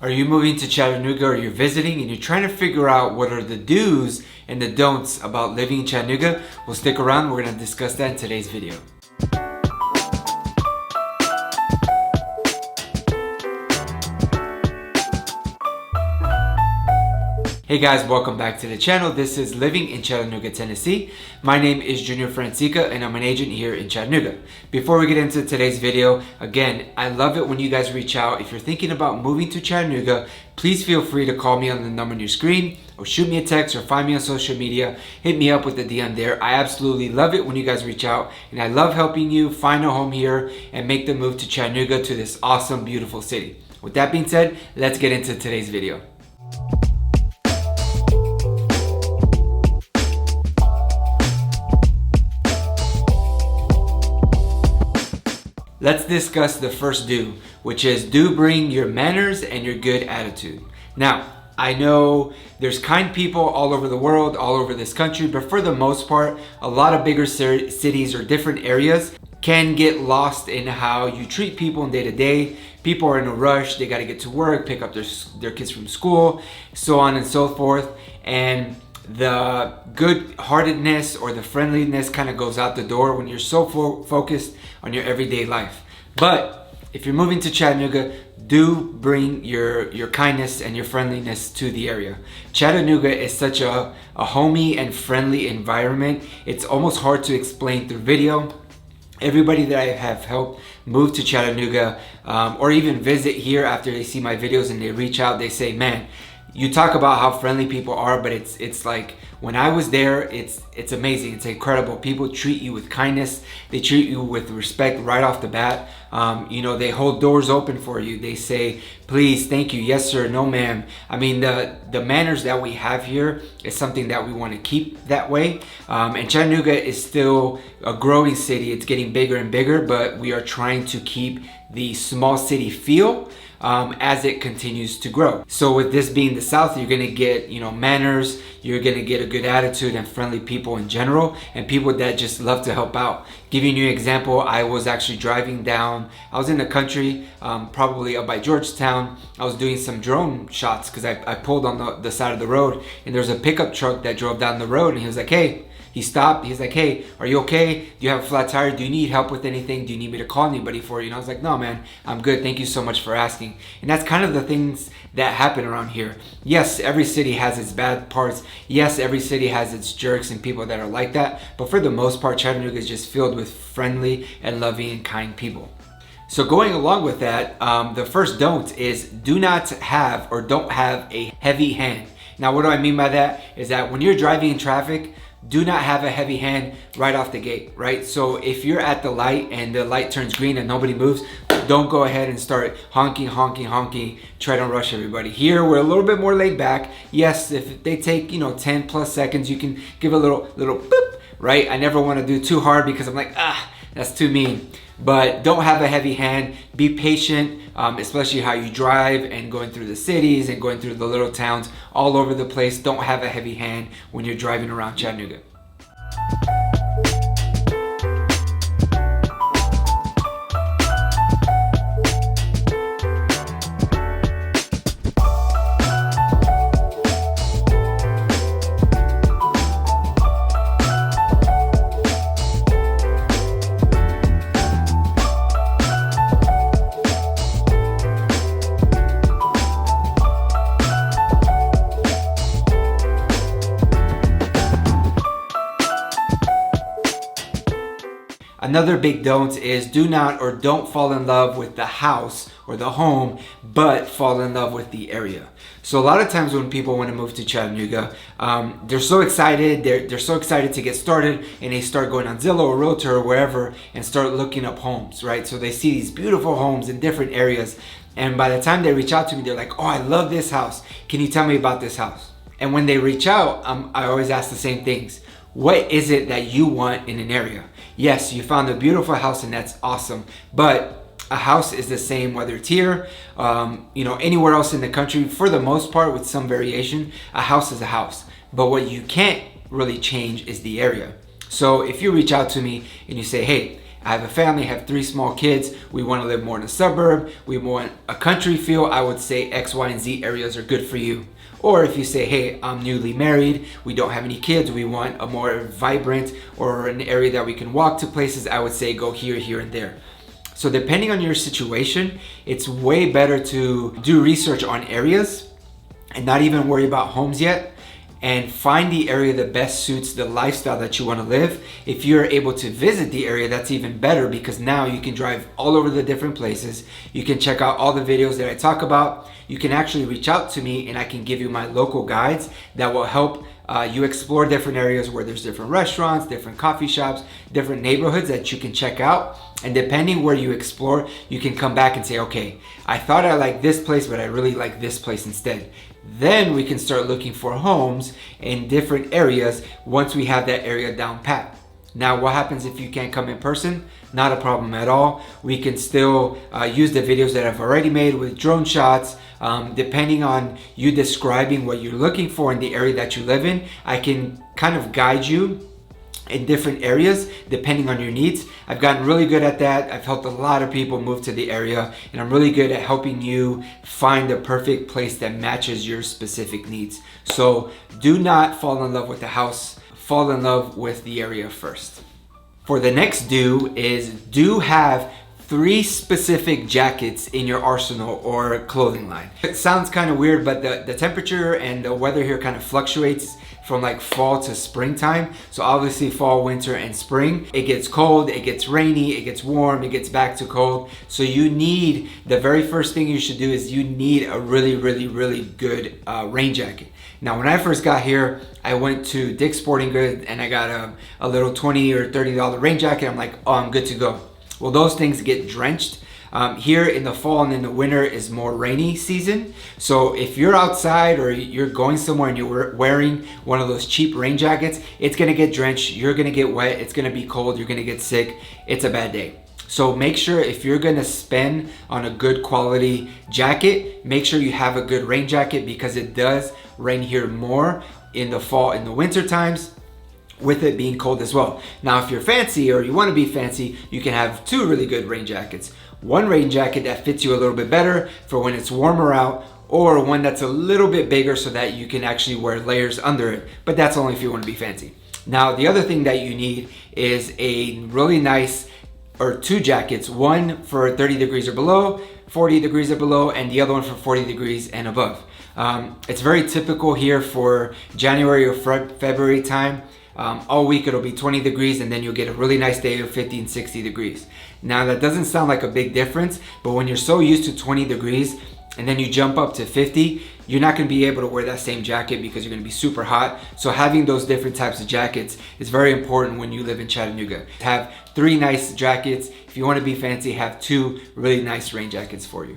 Are you moving to Chattanooga or you're visiting and you're trying to figure out what are the do's and the don'ts about living in Chattanooga? Well, stick around. We're going to discuss that in today's video. Hey guys, welcome back to the channel. This is Living in Chattanooga, Tennessee. My name is Junior Francica and I'm an agent here in Chattanooga. Before we get into today's video, again, I love it when you guys reach out. If you're thinking about moving to Chattanooga, please feel free to call me on the number on your screen or shoot me a text or find me on social media. Hit me up with the DM there. I absolutely love it when you guys reach out and I love helping you find a home here and make the move to Chattanooga, to this awesome, beautiful city. With that being said, let's get into today's video. Let's discuss the first do, which is do bring your manners and your good attitude. Now, I know there's kind people all over the world, all over this country, but for the most part, a lot of bigger cities or different areas can get lost in how you treat people in day to day. People are in a rush, they gotta get to work, pick up their kids from school, so on and so forth. And the good-heartedness or the friendliness kind of goes out the door when you're so focused on your everyday life. But if you're moving to Chattanooga, do bring your kindness and your friendliness to the area. Chattanooga is such a homey and friendly environment. It's almost hard to explain through video. Everybody that I have helped move to Chattanooga or even visit here after they see my videos and they reach out, they say, man, you talk about how friendly people are, but it's like when I was there, it's amazing. It's incredible. People treat you with kindness. They treat you with respect right off the bat. You know, they hold doors open for you. They say, please, thank you, yes sir, no ma'am. I mean, the manners that we have here is something that we want to keep that way. And Chattanooga is still a growing city. It's getting bigger and bigger, but we are trying to keep the small city feel as it continues to grow. So with this being the South, you're gonna get, you know, manners, you're gonna get a good attitude and friendly people in general, and people that just love to help out. Giving you an example, I was actually driving down, I was in the country, probably up by Georgetown. I was doing some drone shots because I pulled on the side of the road and there was a pickup truck that drove down the road and he was like, hey, he stopped. He's like, hey, are you okay? Do you have a flat tire? Do you need help with anything? Do you need me to call anybody for you? And I was like, no, man, I'm good. Thank you so much for asking. And that's kind of the things that happen around here. Yes, every city has its bad parts. Yes, every city has its jerks and people that are like that. But for the most part, Chattanooga is just filled with friendly and loving and kind people. So going along with that, the first don't is do not have or don't have a heavy hand. Now, what do I mean by that? Is that when you're driving in traffic, do not have a heavy hand right off the gate, right? So if you're at the light and the light turns green and nobody moves, don't go ahead and start honking, try to rush everybody. Here, we're a little bit more laid back. Yes, if they take, 10 plus seconds, you can give a little boop, right? I never want to do too hard because I'm like, that's too mean. But don't have a heavy hand, be patient, especially how you drive and going through the cities and going through the little towns all over the place. Don't have a heavy hand when you're driving around Chattanooga. Another big don't is do not or don't fall in love with the house or the home, but fall in love with the area. So a lot of times when people want to move to Chattanooga, they're so excited, they're so excited to get started and they start going on Zillow or Realtor or wherever and start looking up homes, right? So they see these beautiful homes in different areas. And by the time they reach out to me, they're like, oh, I love this house. Can you tell me about this house? And when they reach out, I always ask the same things. What is it that you want in an area? Yes, you found a beautiful house and that's awesome, but a house is the same whether it's here, anywhere else in the country. For the most part, with some variation, a house is a house. But what you can't really change is the area. So if you reach out to me and you say, hey, I have a family, I have 3 small kids, we want to live more in a suburb, we want a country feel, I would say X, Y, and Z areas are good for you. Or if you say, hey, I'm newly married, we don't have any kids, we want a more vibrant or an area that we can walk to places, I would say go here, here, and there. So depending on your situation, it's way better to do research on areas and not even worry about homes yet, and find the area that best suits the lifestyle that you want to live. If you're able to visit the area, that's even better, because now you can drive all over the different places. You can check out all the videos that I talk about. You can actually reach out to me and I can give you my local guides that will help you explore different areas where there's different restaurants, different coffee shops, different neighborhoods that you can check out. And depending where you explore, you can come back and say, okay, I thought I liked this place, but I really like this place instead. Then we can start looking for homes in different areas once we have that area down pat. Now, what happens if you can't come in person? Not a problem at all. We can still use the videos that I've already made with drone shots. Depending on you describing what you're looking for in the area that you live in, I can kind of guide you in different areas depending on your needs. I've gotten really good at that. I've helped a lot of people move to the area, and I'm really good at helping you find the perfect place that matches your specific needs. So do not fall in love with the house, fall in love with the area first. For the next do is have 3 specific jackets in your arsenal or clothing line. It sounds kind of weird, but the temperature and the weather here kind of fluctuates from like fall to springtime. So obviously fall, winter, and spring, it gets cold, it gets rainy, it gets warm, it gets back to cold. So you need, the very first thing you should do is you need a really good rain jacket. Now, when I first got here, I went to Dick's Sporting Goods and I got a little $20 or $30 rain jacket. I'm like, oh, I'm good to go. Well, those things get drenched. Here in the fall and in the winter is more rainy season. So if you're outside or you're going somewhere and you're wearing one of those cheap rain jackets, it's gonna get drenched, you're gonna get wet, it's gonna be cold, you're gonna get sick, it's a bad day. So make sure if you're gonna spend on a good quality jacket, make sure you have a good rain jacket, because it does rain here more in the fall and the winter times, with it being cold as well. Now, if you're fancy or you want to be fancy, you can have 2 really good rain jackets. One rain jacket that fits you a little bit better for when it's warmer out, or one that's a little bit bigger so that you can actually wear layers under it. But that's only if you want to be fancy. Now, the other thing that you need is a really nice, or 2 jackets, one for 30 degrees or below, 40 degrees or below, and the other one for 40 degrees and above. It's very typical here for January or February time. All week it'll be 20 degrees, and then you'll get a really nice day of 50 and 60 degrees. Now, that doesn't sound like a big difference, but when you're so used to 20 degrees and then you jump up to 50, you're not gonna be able to wear that same jacket because you're gonna be super hot. So having those different types of jackets is very important when you live in Chattanooga. Have 3 nice jackets. If you wanna be fancy, have 2 really nice rain jackets for you.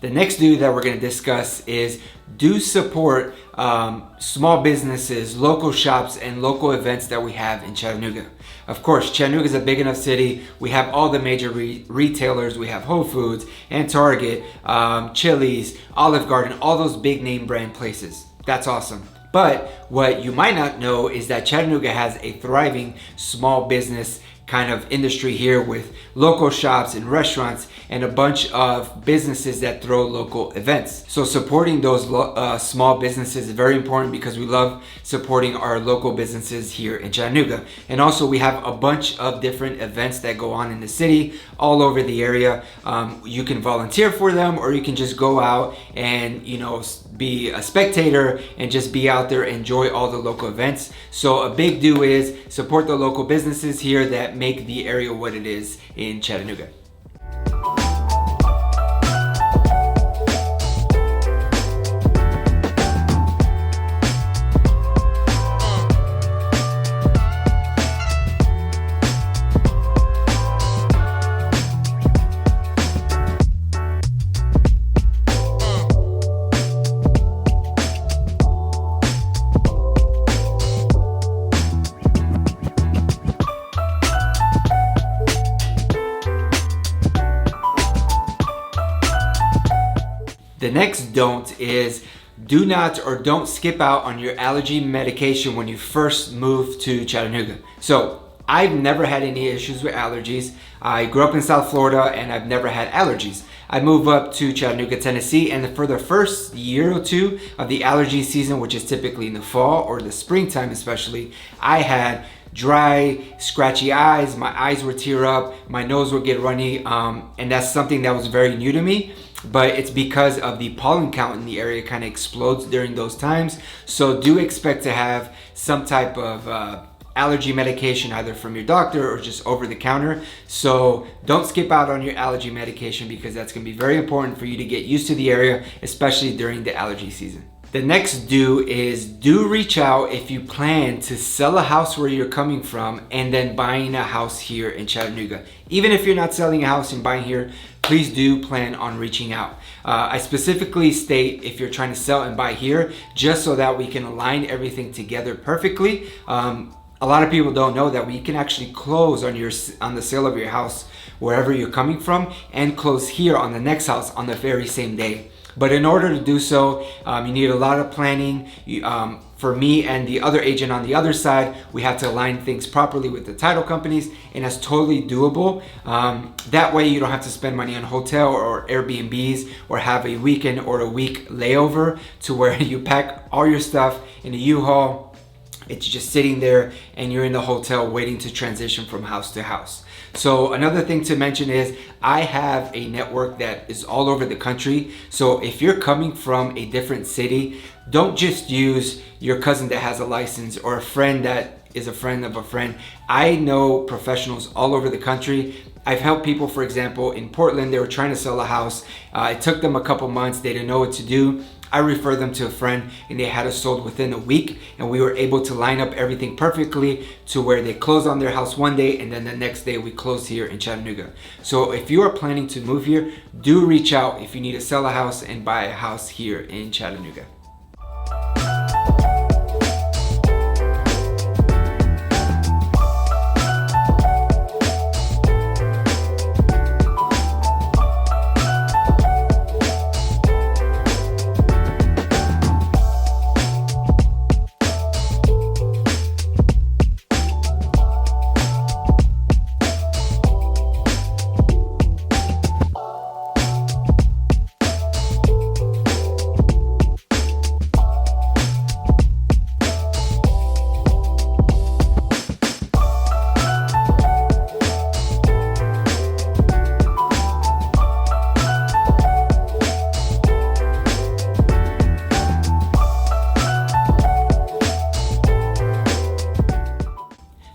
The next do that we're going to discuss is do support small businesses, local shops, and local events that we have in Chattanooga. Of course, Chattanooga is a big enough city. We have all the major retailers. We have Whole Foods and Target, Chili's, Olive Garden, all those big name brand places. That's awesome. But what you might not know is that Chattanooga has a thriving small business kind of industry here with local shops and restaurants and a bunch of businesses that throw local events. So supporting those small businesses is very important, because we love supporting our local businesses here in Chattanooga. And also we have a bunch of different events that go on in the city all over the area. You can volunteer for them, or you can just go out and be a spectator and just be out there, enjoy all the local events. So a big do is support the local businesses here that make the area what it is in Chattanooga. The next don't is do not or don't skip out on your allergy medication when you first move to Chattanooga. So I've never had any issues with allergies. I grew up in South Florida and I've never had allergies. I moved up to Chattanooga, Tennessee, and for the first year or two of the allergy season, which is typically in the fall or the springtime especially, I had dry, scratchy eyes, my eyes would tear up, my nose would get runny, and that's something that was very new to me. But it's because of the pollen count in the area kind of explodes during those times. So do expect to have some type of allergy medication either from your doctor or just over the counter. So don't skip out on your allergy medication because that's going to be very important for you to get used to the area, especially during the allergy season. The next do is do reach out if you plan to sell a house where you're coming from and then buying a house here in Chattanooga. Even if you're not selling a house and buying here, please do plan on reaching out. I specifically state if you're trying to sell and buy here, just so that we can align everything together perfectly. A lot of people don't know that we can actually close on the sale of your house wherever you're coming from and close here on the next house on the very same day. But in order to do so, you need a lot of planning. For me and the other agent on the other side, we have to align things properly with the title companies, and that's totally doable. That way you don't have to spend money on hotel or Airbnbs or have a weekend or a week layover to where you pack all your stuff in a U-Haul. It's just sitting there and you're in the hotel waiting to transition from house to house. So another thing to mention is I have a network that is all over the country. So if you're coming from a different city, don't just use your cousin that has a license or a friend that is a friend of a friend. I know professionals all over the country. I've helped people, for example, in Portland, they were trying to sell a house. It took them a couple months. They didn't know what to do. I referred them to a friend and they had it sold within a week, and we were able to line up everything perfectly to where they closed on their house one day and then the next day we closed here in Chattanooga. So if you are planning to move here, do reach out if you need to sell a house and buy a house here in Chattanooga.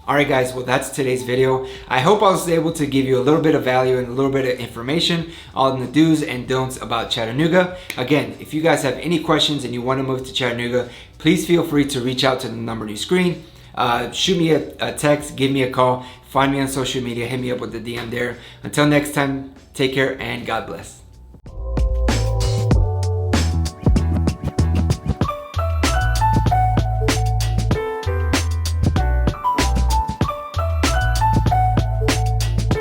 Alright guys, well that's today's video. I hope I was able to give you a little bit of value and a little bit of information on the do's and don'ts about Chattanooga. Again, if you guys have any questions and you want to move to Chattanooga, please feel free to reach out to the number on your screen. Shoot me a text, give me a call, find me on social media, hit me up with the DM there. Until next time, take care and God bless.